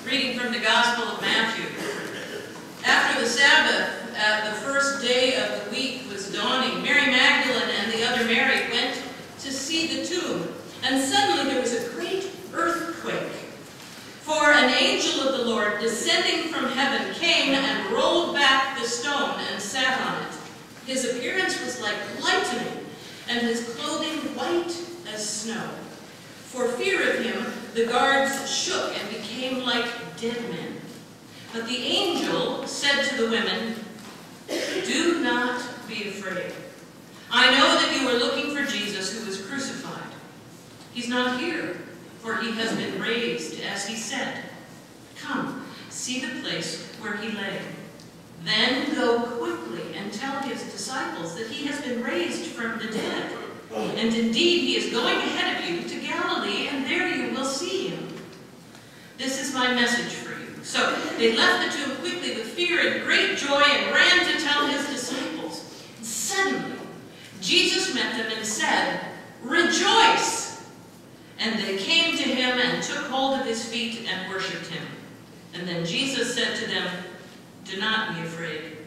Reading from the Gospel of Matthew. After the Sabbath, the first day of the week was dawning, Mary Magdalene and the other Mary went to see the tomb. And suddenly there was a great earthquake. For an angel of the Lord, descending from heaven, came and rolled back the stone and sat on it. His appearance was like lightning, and his clothing white as snow. For fear of him, the guards shook and became like dead men. But the angel said to the women, "Do not be afraid. I know that you are looking for Jesus who was crucified. He's not here, for he has been raised, as he said. Come, see the place where he lay. Then go quickly and tell his disciples that he has been raised from the dead. And indeed, he is going ahead of you to Galilee, and there you will see him. This is my message for you." So they left the tomb quickly with fear and great joy and ran to tell his disciples. And suddenly, Jesus met them and said, "Rejoice!" And they came to him and took hold of his feet and worshipped him. And then Jesus said to them, "Do not be afraid.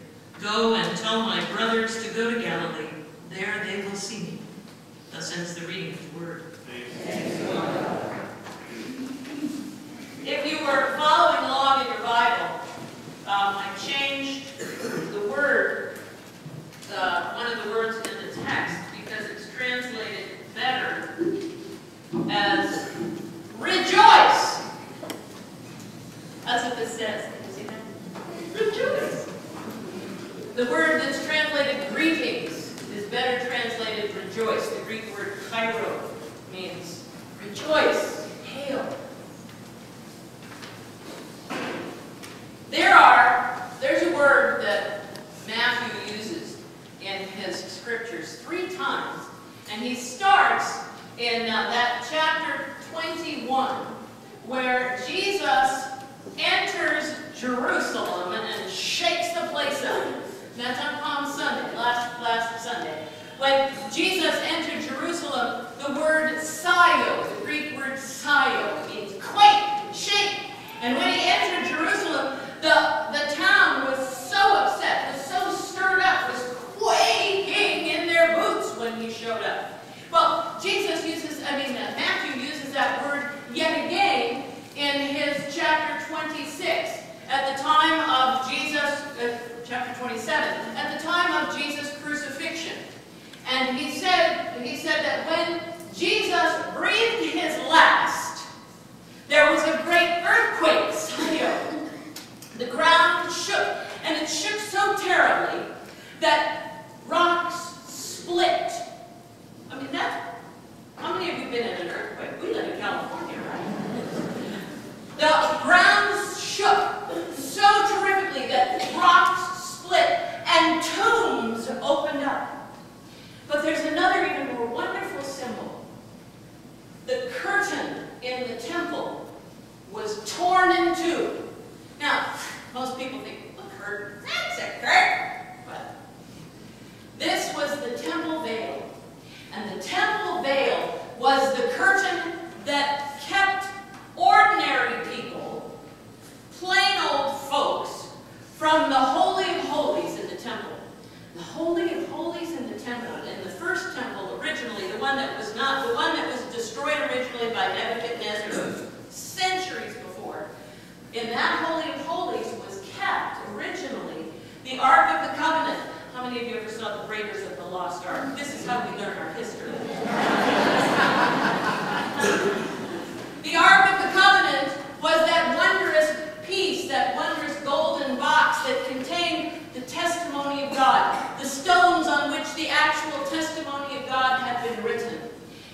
Go and tell my brothers to go to Galilee. There they will see me." Thus ends the reading of the word. If you were following along in your Bible, I changed the word, one of the words in the text, because it's translated better as rejoice. That's what this says. Can you see that? Rejoice. The word that's translated greetings is better translated rejoice. The Greek word kairo means rejoice, hail. There's a word that Matthew uses in his scriptures 3 times, and he starts in that chapter 21, where Jesus enters Jerusalem and shakes the place up. That's on Palm Sunday, last Sunday. When Jesus entered Jerusalem, the word sayo, the Greek word sayo, means quake, shake. And when he entered Jerusalem, the town was so upset, was so stirred up, was quaking in their boots when he showed up. Well, Matthew uses that word yet again in his chapter 26. At the time of Jesus, chapter 27, at the time of Jesus' crucifixion. And he said that when Jesus breathed his last, there was a great earthquake, the ground shook, and it shook so terribly that rocks split. How many of you been in an earthquake? We live in California, right? The ground shook so terrifically that rocks split and tombs opened up. But there's another even more wonderful symbol. The curtain in the temple was torn in two. Now, most people think, a curtain? That's a curtain! But this was the temple veil. And the temple veil was the curtain that kept ordinary people, plain old folks, from the Holy of Holies in the temple. The Holy of Holies in the temple, in the first temple originally, the one that was destroyed originally by Nebuchadnezzar centuries before, in that Holy of Holies was kept originally the Ark of the Covenant. How many of you ever saw the Raiders of the Lost Ark? This is how we learn our history. The Ark of the Covenant was that wondrous piece, that wondrous golden box that contained the testimony of God, the stones on which the actual testimony of God had been written.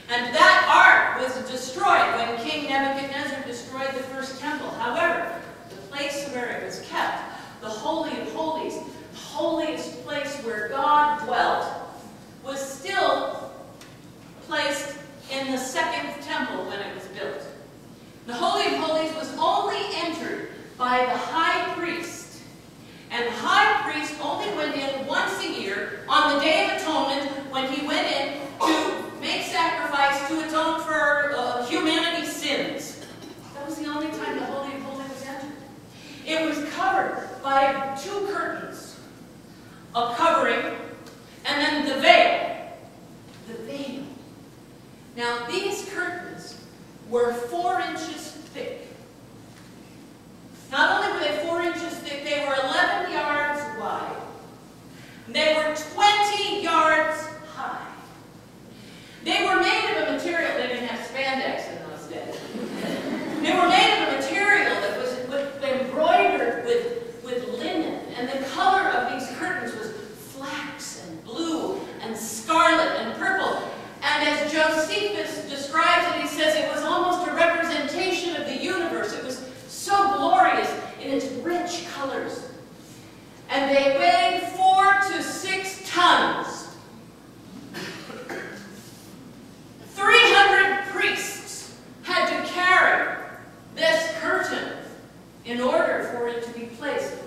And that ark was destroyed when King Nebuchadnezzar destroyed the first temple. However, the place where it was kept, the Holy of Holies, the holiest place where God dwelt, was still placed in the second temple when it was built. The Holy of Holies was only entered by the high priest. And the high priest only went in once a year on the Day of Atonement, when he went in to make sacrifice to atone for humanity's sins. That was the only time the Holy of Holies was entered. by two curtains, a covering, and then the veil. The veil. Now, these curtains were 4 inches thick. Not only were they 4 inches thick, they were 11 yards wide. They were 20 yards high. They were made of a material, they didn't have spandex in those days. They were made of a material that was embroidered with linen, and the color of these curtains was flax and blue and scarlet and purple. And as Josephus describes it, he says it was almost a representation of the universe. It was so glorious in its rich colors. And they weighed 4 to 6 tons. 300 priests had to carry this curtain in order for it to be placed